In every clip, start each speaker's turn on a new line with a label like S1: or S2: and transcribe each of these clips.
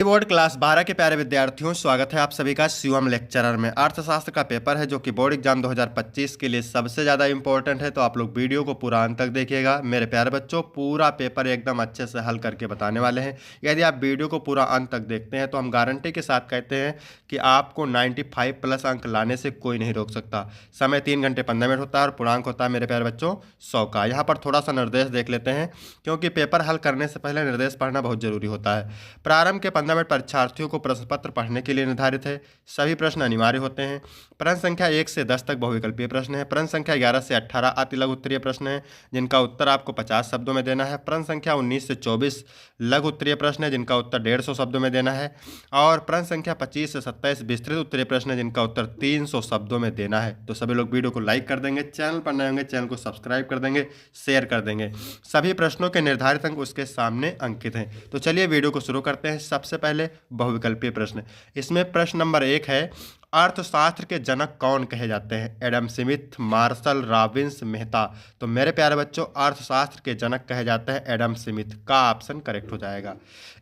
S1: Board class 12 के प्यारे विद्यार्थियों, स्वागत है आप सभी का शिवम लेक्चरर में। अर्थशास्त्र का पेपर है जो कि बोर्ड एग्जाम 2025 के लिए सबसे ज़्यादा इंपॉर्टेंट है, तो आप लोग वीडियो को पूरा अंत तक देखिएगा। मेरे प्यारे बच्चों, पूरा पेपर एकदम अच्छे से हल करके बताने वाले हैं। यदि आप वीडियो को पूरा अंत तक देखते हैं तो हम गारंटी के साथ कहते हैं कि आपको 95 प्लस अंक लाने से कोई नहीं रोक सकता। समय 3 घंटे 15 मिनट होता है और पूर्णांक होता है मेरे प्यारे बच्चों 100 का। यहाँ पर थोड़ा सा निर्देश देख लेते हैं, क्योंकि पेपर हल करने से पहले निर्देश पढ़ना बहुत जरूरी होता है। प्रारंभ के 15 मिनट परीक्षार्थियों को प्रश्न पत्र पढ़ने के लिए निर्धारित है। सभी प्रश्न अनिवार्य होते हैं। प्रश्न संख्या 1 से 10 तक बहुविकल्पीय प्रश्न है। प्रश्न संख्या 11 से 18 अति लघु उत्तरीय प्रश्न है, जिनका उत्तर आपको 50 शब्दों में देना है। प्रश्न संख्या 19 से 24 लघु उत्तरीय प्रश्न है, जिनका उत्तर 150 शब्दों में देना है। और प्रश्न संख्या 25 से 27 विस्तृत उत्तरीय प्रश्न है, जिनका उत्तर 300 शब्दों में देना है। तो सभी लोग वीडियो को लाइक कर देंगे, चैनल पर नए होंगे चैनल को सब्सक्राइब कर देंगे, शेयर कर देंगे। सभी प्रश्नों के निर्धारित अंक उसके सामने अंकित हैं। तो चलिए वीडियो को शुरू करते हैं। सबसे पहले बहुविकल्पीय प्रश्न। इसमें प्रश्न नंबर 1 है, अर्थशास्त्र के जनक कौन कहे जाते हैं? Adam Smith, Marshall, Robbins, Mehta. तो मेरे प्यारे बच्चों, अर्थशास्त्र के जनक कहे जाते हैं एडम स्मिथ, का ऑप्शन करेक्ट हो जाएगा।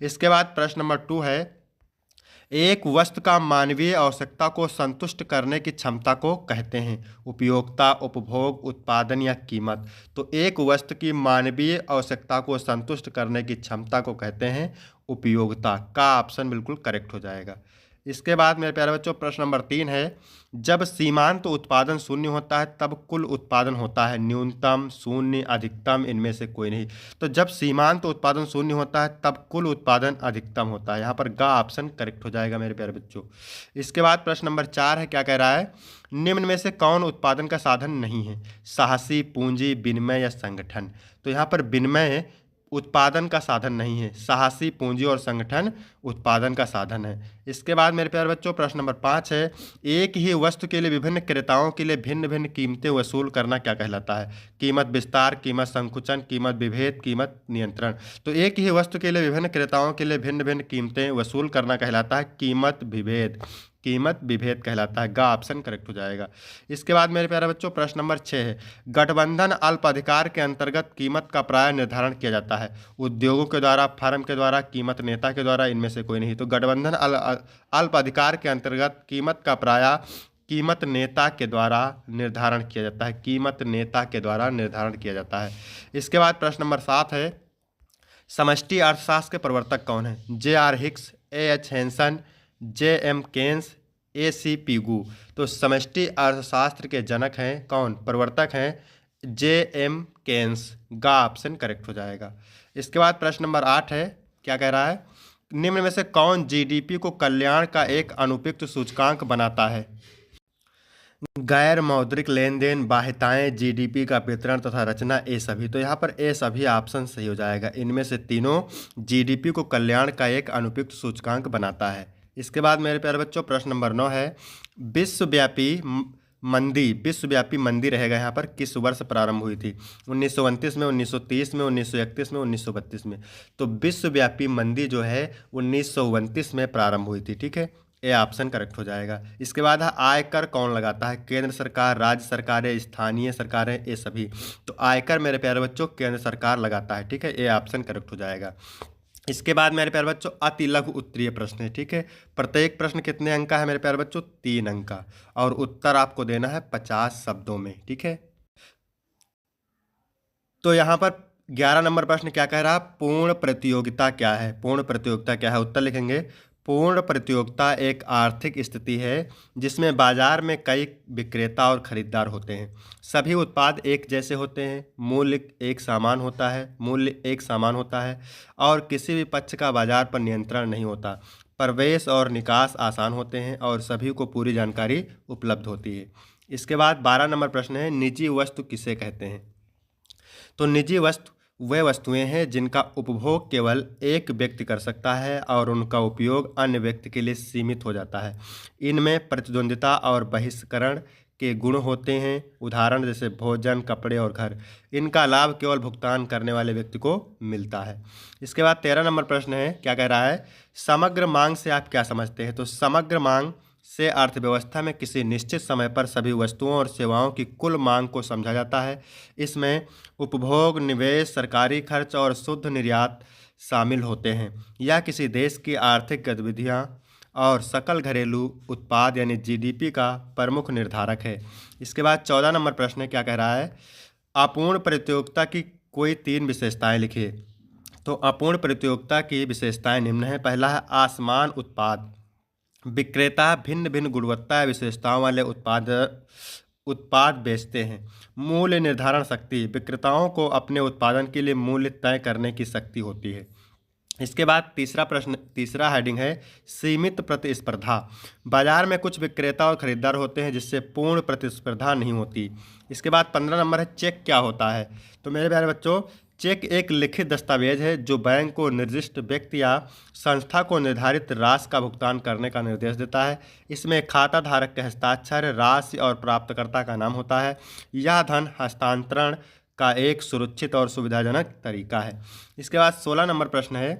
S1: इसके बाद प्रश्न नंबर 2 है, एक वस्तु का मानवीय आवश्यकता को संतुष्ट करने की क्षमता को कहते हैं? उपयोगिता, उपभोग, उत्पादन या कीमत। तो एक वस्तु की मानवीय आवश्यकता को संतुष्ट करने की क्षमता को कहते हैं उपयोगिता, का ऑप्शन बिल्कुल करेक्ट हो जाएगा। इसके बाद मेरे प्यारे बच्चों, प्रश्न नंबर 3 है, जब सीमांत उत्पादन शून्य होता है तब कुल उत्पादन होता है? न्यूनतम, शून्य, अधिकतम, इनमें से कोई नहीं। तो जब सीमांत उत्पादन शून्य होता है तब कुल उत्पादन अधिकतम होता है। यहाँ पर गा ऑप्शन करेक्ट हो जाएगा मेरे प्यारे बच्चों। इसके बाद प्रश्न नंबर 4 है, क्या कह रहा है, निम्न में से कौन उत्पादन का साधन नहीं है? साहसी, पूंजी, विनिमय या संगठन। तो यहाँ पर विनिमय उत्पादन का साधन नहीं है, साहसी, पूंजी और संगठन उत्पादन का साधन है। इसके बाद मेरे प्यारे बच्चों, प्रश्न नंबर 5 है, एक ही वस्तु के लिए विभिन्न क्रेताओं के लिए भिन्न भिन्न कीमतें वसूल करना क्या कहलाता है? कीमत विस्तार, कीमत संकुचन, कीमत विभेद, कीमत नियंत्रण। तो एक ही वस्तु के लिए विभिन्न क्रेताओं के लिए भिन्न भिन्न कीमतें वसूल करना कहलाता है कीमत विभेद, कीमत विभेद कहलाता है। गा ऑप्शन करेक्ट हो जाएगा। इसके बाद मेरे प्यारे बच्चों, प्रश्न नंबर 6 है, गठबंधन अल्प अधिकार के अंतर्गत कीमत का प्राय निर्धारण किया जाता है? उद्योगों के द्वारा, फर्म के द्वारा, कीमत नेता के द्वारा, इनमें से कोई नहीं। तो गठबंधन अल्प अधिकार के अंतर्गत कीमत का प्राय कीमत नेता के द्वारा निर्धारण किया जाता है, कीमत नेता के द्वारा निर्धारण किया जाता है। इसके बाद प्रश्न नंबर 7 है, समष्टि अर्थशास्त्र के प्रवर्तक कौन है? J R. Hicks, A H. Hansen, J M. Keynes, A C. Pigou. तो समष्टि अर्थशास्त्र के जनक हैं कौन? प्रवर्तक हैं जे.एम. केन्स, गा ऑप्शन करेक्ट हो जाएगा। इसके बाद प्रश्न नंबर 8 है, क्या कह रहा है, निम्न में से कौन जीडीपी को कल्याण का एक अनुपयुक्त सूचकांक बनाता है? गैर मौद्रिक लेन देन, बाह्यताएं, जीडीपी का वितरण तथा रचना, ए सभी। तो यहाँ पर ए सभी ऑप्शन सही हो जाएगा। इनमें से तीनों जीडीपी को कल्याण का एक अनुपयुक्त सूचकांक बनाता है। इसके बाद मेरे प्यारे बच्चों, प्रश्न नंबर 9 है, विश्वव्यापी मंदी रहेगा यहाँ पर, किस वर्ष प्रारंभ हुई थी? 1929 में, 1930 में, 1931 में, 1932 में। तो विश्वव्यापी मंदी जो है 1929 में प्रारंभ हुई थी। ठीक है, ए ऑप्शन करेक्ट हो जाएगा। इसके बाद है, आयकर कौन लगाता है? केंद्र सरकार, राज्य सरकारें, स्थानीय सरकारें, ये सभी। तो आयकर मेरे प्यारे बच्चों केंद्र सरकार लगाता है। ठीक है, ए ऑप्शन करेक्ट हो जाएगा। इसके बाद मेरे प्यारे बच्चों, अति लघु उत्तरीय प्रश्न है। ठीक है, प्रत्येक प्रश्न कितने अंक का है मेरे प्यारे बच्चों? 3 अंक का, और उत्तर आपको देना है 50 शब्दों में। ठीक है, तो यहाँ पर 11 नंबर प्रश्न क्या कह रहा है, पूर्ण प्रतियोगिता क्या है? पूर्ण प्रतियोगिता क्या है? उत्तर लिखेंगे, पूर्ण प्रतियोगिता एक आर्थिक स्थिति है जिसमें बाजार में कई विक्रेता और खरीदार होते हैं। सभी उत्पाद एक जैसे होते हैं, मूल्य एक समान होता है और किसी भी पक्ष का बाजार पर नियंत्रण नहीं होता। प्रवेश और निकास आसान होते हैं और सभी को पूरी जानकारी उपलब्ध होती है। इसके बाद 12 नंबर प्रश्न है, निजी वस्तु किसे कहते हैं? तो निजी वस्तु वे वस्तुएं हैं जिनका उपभोग केवल एक व्यक्ति कर सकता है और उनका उपयोग अन्य व्यक्ति के लिए सीमित हो जाता है। इनमें प्रतिद्वंद्विता और बहिष्करण के गुण होते हैं। उदाहरण जैसे भोजन, कपड़े और घर। इनका लाभ केवल भुगतान करने वाले व्यक्ति को मिलता है। इसके बाद 13 नंबर प्रश्न है, क्या कह रहा है, समग्र मांग से आप क्या समझते हैं? तो समग्र मांग से अर्थव्यवस्था में किसी निश्चित समय पर सभी वस्तुओं और सेवाओं की कुल मांग को समझा जाता है। इसमें उपभोग, निवेश, सरकारी खर्च और शुद्ध निर्यात शामिल होते हैं। यह किसी देश की आर्थिक गतिविधियां और सकल घरेलू उत्पाद यानी जीडीपी का प्रमुख निर्धारक है। इसके बाद 14 नंबर प्रश्न क्या कह रहा है, अपूर्ण प्रतियोगिता की कोई 3 विशेषताएं लिखिए। तो अपूर्ण प्रतियोगिता की विशेषताएं निम्न है। पहला है असमान उत्पाद, विक्रेता भिन्न भिन्न गुणवत्ता विशेषताओं वाले उत्पाद बेचते हैं। मूल्य निर्धारण शक्ति, विक्रेताओं को अपने उत्पादन के लिए मूल्य तय करने की शक्ति होती है। इसके बाद तीसरा हेडिंग है सीमित प्रतिस्पर्धा। बाजार में कुछ विक्रेता और खरीदार होते हैं जिससे पूर्ण प्रतिस्पर्धा नहीं होती। इसके बाद 15 नंबर है चेक क्या होता है। तो मेरे प्यारे बच्चों, चेक एक लिखित दस्तावेज है जो बैंक को निर्दिष्ट व्यक्ति या संस्था को निर्धारित राशि का भुगतान करने का निर्देश देता है। इसमें खाता धारक के हस्ताक्षर, राशि और प्राप्तकर्ता का नाम होता है। यह धन हस्तांतरण का एक सुरक्षित और सुविधाजनक तरीका है। इसके बाद 16 नंबर प्रश्न है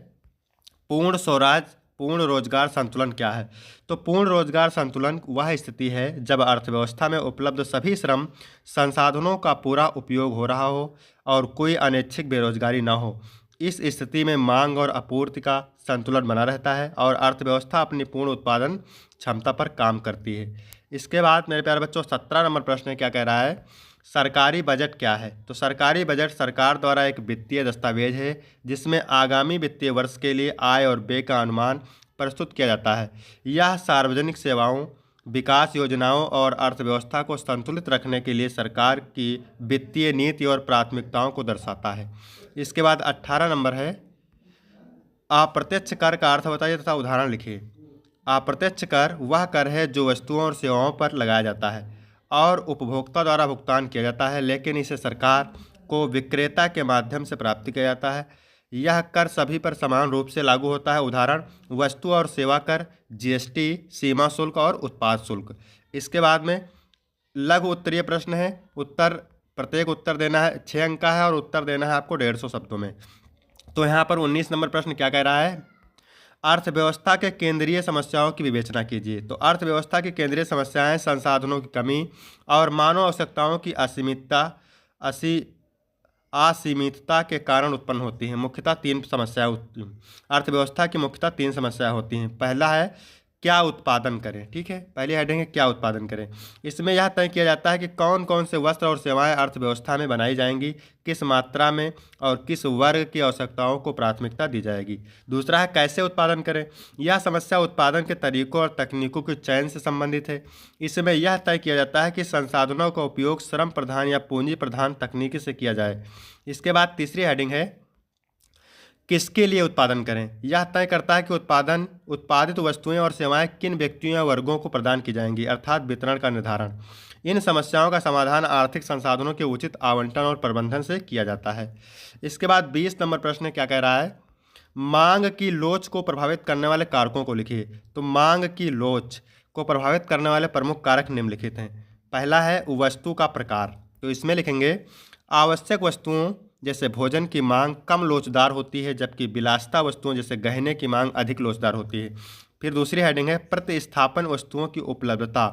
S1: पूर्ण रोजगार संतुलन क्या है। तो पूर्ण रोजगार संतुलन वह स्थिति है जब अर्थव्यवस्था में उपलब्ध सभी श्रम संसाधनों का पूरा उपयोग हो रहा हो और कोई अनैच्छिक बेरोजगारी न हो। इस स्थिति में मांग और आपूर्ति का संतुलन बना रहता है और अर्थव्यवस्था अपनी पूर्ण उत्पादन क्षमता पर काम करती है। इसके बाद मेरे प्यारे बच्चों 17 नंबर प्रश्न क्या कह रहा है, सरकारी बजट क्या है। तो सरकारी बजट सरकार द्वारा एक वित्तीय दस्तावेज है जिसमें आगामी वित्तीय वर्ष के लिए आय और व्यय का अनुमान प्रस्तुत किया जाता है। यह सार्वजनिक सेवाओं, विकास योजनाओं और अर्थव्यवस्था को संतुलित रखने के लिए सरकार की वित्तीय नीति और प्राथमिकताओं को दर्शाता है। इसके बाद 18 नंबर है अप्रत्यक्ष कर का अर्थ बताइए तथा उदाहरण लिखिए। अप्रत्यक्ष कर वह कर है जो वस्तुओं और सेवाओं पर लगाया जाता है और उपभोक्ता द्वारा भुगतान किया जाता है, लेकिन इसे सरकार को विक्रेता के माध्यम से प्राप्त किया जाता है। यह कर सभी पर समान रूप से लागू होता है। उदाहरण वस्तु और सेवा कर, जीएसटी, सीमा शुल्क और उत्पाद शुल्क। इसके बाद में लघु उत्तरीय प्रश्न है। प्रत्येक उत्तर देना है 6 अंक का है और उत्तर देना है आपको 150 शब्दों में। तो यहाँ पर 19 नंबर प्रश्न क्या कह रहा है, अर्थव्यवस्था के केंद्रीय समस्याओं की विवेचना कीजिए। तो अर्थव्यवस्था की केंद्रीय समस्याएं संसाधनों की कमी और मानव आवश्यकताओं की असीमितता के कारण उत्पन्न होती हैं। मुख्यतः 3 समस्याएं होती हैं। अर्थव्यवस्था की मुख्यतः 3 समस्याएं होती हैं। पहला है क्या उत्पादन करें, ठीक है, पहली हेडिंग है क्या उत्पादन करें। इसमें यह तय किया जाता है कि कौन कौन से वस्त्र और सेवाएं अर्थव्यवस्था में बनाई जाएंगी, किस मात्रा में और किस वर्ग की आवश्यकताओं को प्राथमिकता दी जाएगी। दूसरा है कैसे उत्पादन करें। यह समस्या उत्पादन के तरीकों और तकनीकों के चयन से संबंधित है। इसमें यह तय किया जाता है कि संसाधनों का उपयोग श्रम प्रधान या पूंजी प्रधान तकनीकी से किया जाए। इसके बाद तीसरी हेडिंग है किसके लिए उत्पादन करें। यह तय करता है कि उत्पादित वस्तुएं और सेवाएं किन व्यक्तियों या वर्गों को प्रदान की जाएंगी, अर्थात वितरण का निर्धारण। इन समस्याओं का समाधान आर्थिक संसाधनों के उचित आवंटन और प्रबंधन से किया जाता है। इसके बाद 20 नंबर प्रश्न क्या कह रहा है, मांग की लोच को प्रभावित करने वाले कारकों को लिखिए। तो मांग की लोच को प्रभावित करने वाले प्रमुख कारक निम्नलिखित हैं। पहला है वस्तु का प्रकार। तो इसमें लिखेंगे आवश्यक वस्तुओं जैसे भोजन की मांग कम लोचदार होती है, जबकि विलासिता वस्तुओं जैसे गहने की मांग अधिक लोचदार होती है। फिर दूसरी हेडिंग है प्रतिस्थापन वस्तुओं की उपलब्धता।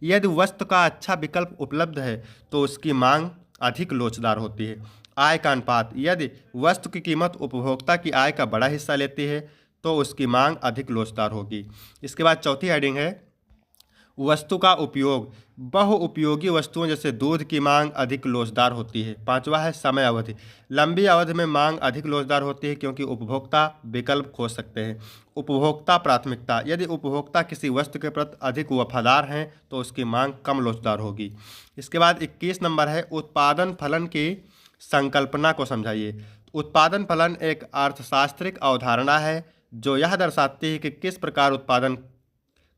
S1: यदि वस्तु का अच्छा विकल्प उपलब्ध है तो उसकी मांग अधिक लोचदार होती है। आय का अनुपात, यदि वस्तु की कीमत उपभोक्ता की आय का बड़ा हिस्सा लेती है तो उसकी मांग अधिक लोचदार होगी। इसके बाद चौथी हेडिंग है वस्तु का उपयोग। बहुउपयोगी वस्तुओं जैसे दूध की मांग अधिक लोचदार होती है। पांचवा है समय अवधि। लंबी अवधि में मांग अधिक लोचदार होती है क्योंकि उपभोक्ता विकल्प खोज सकते हैं। उपभोक्ता प्राथमिकता, यदि उपभोक्ता किसी वस्तु के प्रति अधिक वफादार हैं तो उसकी मांग कम लोचदार होगी। इसके बाद 21 नंबर है उत्पादन फलन की संकल्पना को समझाइए। उत्पादन फलन एक अर्थशास्त्रिक अवधारणा है जो यह दर्शाती है कि किस प्रकार उत्पादन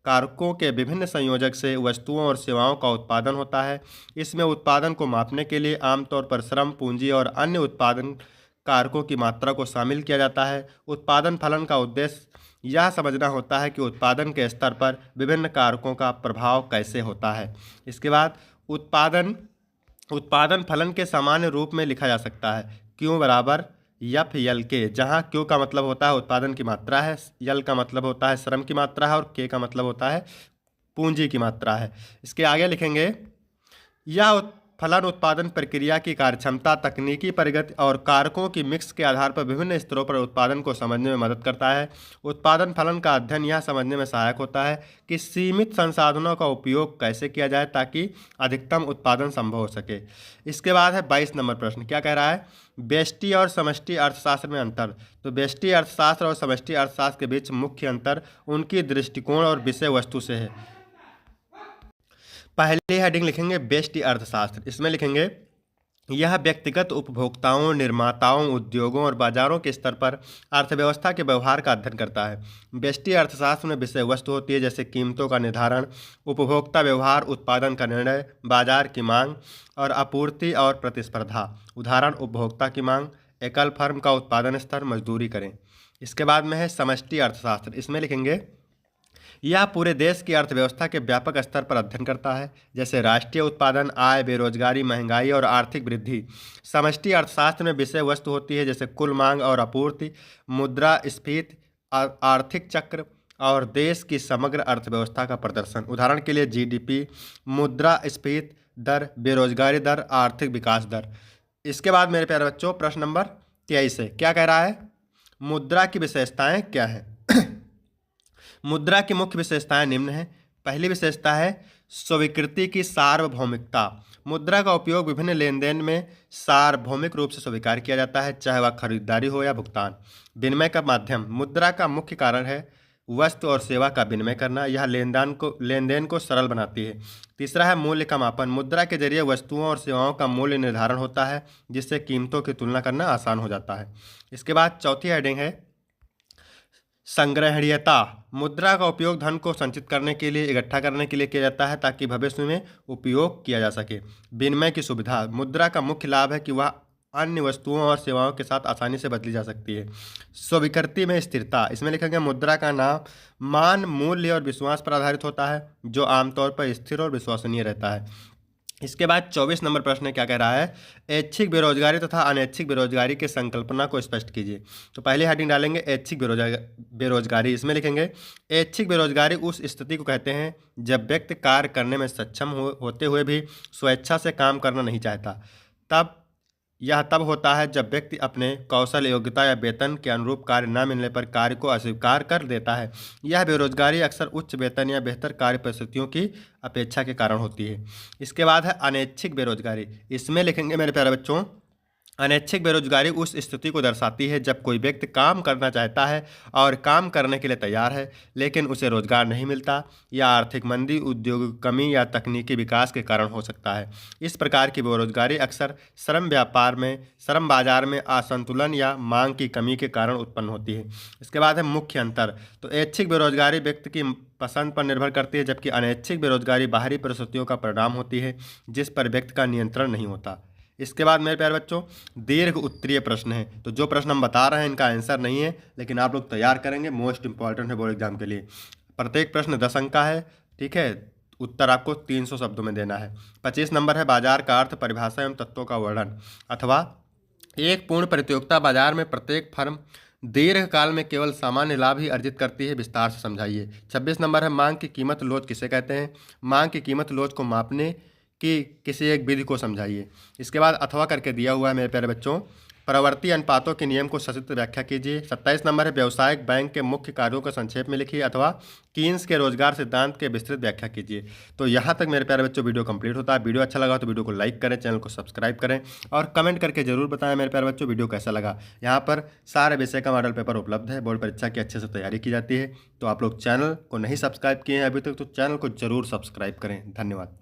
S1: कारकों के विभिन्न संयोजक से वस्तुओं और सेवाओं का उत्पादन होता है। इसमें उत्पादन को मापने के लिए आमतौर पर श्रम, पूंजी और अन्य उत्पादन कारकों की मात्रा को शामिल किया जाता है। उत्पादन फलन का उद्देश्य यह समझना होता है कि उत्पादन के स्तर पर विभिन्न कारकों का प्रभाव कैसे होता है। इसके बाद उत्पादन फलन के सामान्य रूप में लिखा जा सकता है क्यू बराबर एफ यल के, जहाँ क्यू का मतलब होता है उत्पादन की मात्रा है, यल का मतलब होता है श्रम की मात्रा है और के का मतलब होता है पूंजी की मात्रा है। इसके आगे लिखेंगे यह फलन उत्पादन प्रक्रिया की कार्यक्षमता, तकनीकी प्रगति और कारकों की मिक्स के आधार पर विभिन्न स्तरों पर उत्पादन को समझने में मदद करता है। उत्पादन फलन का अध्ययन यह समझने में सहायक होता है कि सीमित संसाधनों का उपयोग कैसे किया जाए ताकि अधिकतम उत्पादन संभव हो सके। इसके बाद है 22 नंबर प्रश्न। क्या कह रहा है? व्यष्टि और समष्टि अर्थशास्त्र में अंतर। तो व्यष्टि अर्थशास्त्र और समष्टि अर्थशास्त्र के बीच मुख्य अंतर उनकी दृष्टिकोण और विषय वस्तु से है। पहली हेडिंग लिखेंगे व्यष्टि अर्थशास्त्र। इसमें लिखेंगे यह व्यक्तिगत उपभोक्ताओं, निर्माताओं, उद्योगों और बाजारों के स्तर पर अर्थव्यवस्था के व्यवहार का अध्ययन करता है। व्यष्टि अर्थशास्त्र में विषय वस्तु होती है जैसे कीमतों का निर्धारण, उपभोक्ता व्यवहार, उत्पादन का निर्णय, बाजार की मांग और आपूर्ति और प्रतिस्पर्धा। उदाहरण उपभोक्ता की मांग, एकल फर्म का उत्पादन स्तर, मजदूरी करें। इसके बाद में है समष्टि अर्थशास्त्र। इसमें लिखेंगे यह पूरे देश की अर्थव्यवस्था के व्यापक स्तर पर अध्ययन करता है जैसे राष्ट्रीय उत्पादन, आय, बेरोजगारी, महंगाई और आर्थिक वृद्धि। समष्टि अर्थशास्त्र में विषय वस्तु होती है जैसे कुल मांग और आपूर्ति, मुद्रास्फीति, आर्थिक चक्र और देश की समग्र अर्थव्यवस्था का प्रदर्शन। उदाहरण के लिए जीडीपी, मुद्रास्फीति दर, बेरोजगारी दर, आर्थिक विकास दर। इसके बाद मेरे प्यारे बच्चों प्रश्न नंबर 23 है। क्या कह रहा है? मुद्रा की विशेषताएं क्या है? मुद्रा की मुख्य विशेषताएं निम्न हैं। पहली विशेषता है स्वीकृति की सार्वभौमिकता। मुद्रा का उपयोग विभिन्न लेन देन में सार्वभौमिक रूप से स्वीकार किया जाता है, चाहे वह खरीदारी हो या भुगतान। विनिमय का माध्यम। मुद्रा का मुख्य कारण है वस्तु और सेवा का विनिमय करना। यह लेन देन को सरल बनाती है। तीसरा है मूल्य का मापन। मुद्रा के जरिए वस्तुओं और सेवाओं का मूल्य निर्धारण होता है जिससे कीमतों की तुलना करना आसान हो जाता है। इसके बाद चौथी हेडिंग है संग्रहणीयता। मुद्रा का उपयोग धन को संचित करने के लिए, इकट्ठा करने के लिए किया जाता है ताकि भविष्य में उपयोग किया जा सके। विनिमय की सुविधा। मुद्रा का मुख्य लाभ है कि वह अन्य वस्तुओं और सेवाओं के साथ आसानी से बदली जा सकती है। स्वीकृति में स्थिरता। इसमें लिखेंगे मुद्रा का नाम मान, मूल्य और विश्वास पर आधारित होता है जो आमतौर पर स्थिर और विश्वसनीय रहता है। इसके बाद 24 नंबर प्रश्न क्या कह रहा है? ऐच्छिक बेरोजगारी तथा अनैच्छिक बेरोजगारी के संकल्पना को स्पष्ट कीजिए। तो पहले हेडिंग डालेंगे ऐच्छिक बेरोजगारी। इसमें लिखेंगे ऐच्छिक बेरोजगारी उस स्थिति को कहते हैं जब व्यक्ति कार्य करने में सक्षम होते हुए भी स्वेच्छा से काम करना नहीं चाहता। यह तब होता है जब व्यक्ति अपने कौशल, योग्यता या वेतन के अनुरूप कार्य न मिलने पर कार्य को अस्वीकार कर देता है। यह बेरोजगारी अक्सर उच्च वेतन या बेहतर कार्य परिस्थितियों की अपेक्षा के कारण होती है। इसके बाद है अनैच्छिक बेरोजगारी। इसमें लिखेंगे मेरे प्यारे बच्चों अनैच्छिक बेरोजगारी उस स्थिति को दर्शाती है जब कोई व्यक्ति काम करना चाहता है और काम करने के लिए तैयार है लेकिन उसे रोजगार नहीं मिलता। यह आर्थिक मंदी, उद्योग की कमी या तकनीकी विकास के कारण हो सकता है। इस प्रकार की बेरोजगारी अक्सर श्रम बाजार में असंतुलन या मांग की कमी के कारण उत्पन्न होती है। इसके बाद है मुख्य अंतर। तो ऐच्छिक बेरोजगारी व्यक्ति की पसंद पर निर्भर करती है जबकि अनैच्छिक बेरोजगारी बाहरी परिस्थितियों का परिणाम होती है जिस पर व्यक्ति का नियंत्रण नहीं होता। इसके बाद मेरे प्यारे बच्चों दीर्घ उत्तरीय प्रश्न है। तो जो प्रश्न हम बता रहे हैं इनका आंसर नहीं है लेकिन आप लोग तैयार करेंगे, मोस्ट इंपॉर्टेंट है बोर्ड एग्जाम के लिए। प्रत्येक प्रश्न 10 अंक का है, ठीक है। उत्तर आपको 300 शब्दों में देना है। 25 नंबर है बाजार का अर्थ, परिभाषा एवं तत्वों का वर्णन। अथवा एक पूर्ण प्रतियोगिता बाजार में प्रत्येक फर्म दीर्घकाल में केवल सामान्य लाभ ही अर्जित करती है, विस्तार से समझाइए। 26 नंबर है मांग की कीमत लोच किसे कहते हैं? मांग की कीमत लोच को मापने कि किसी एक विधि को समझाइए। इसके बाद अथवा करके दिया हुआ है मेरे प्यारे बच्चों प्रवर्ती अनुपातों के नियम को सचित्र व्याख्या कीजिए। 27 नंबर है व्यावसायिक बैंक के मुख्य कार्यों को संक्षेप में लिखिए अथवा कीन्स के रोजगार सिद्धांत के विस्तृत व्याख्या कीजिए। तो यहाँ तक मेरे प्यारे बच्चों वीडियो कंप्लीट होता है। वीडियो अच्छा लगा तो वीडियो को लाइक करें, चैनल को सब्सक्राइब करें और कमेंट करके जरूर बताएं मेरे प्यारे बच्चों वीडियो कैसा लगा। यहाँ पर सारे विषय का मॉडल पेपर उपलब्ध है, बोर्ड परीक्षा की अच्छे से तैयारी की जाती है। तो आप लोग चैनल को नहीं सब्सक्राइब किए हैं अभी तक तो चैनल को जरूर सब्सक्राइब करें। धन्यवाद।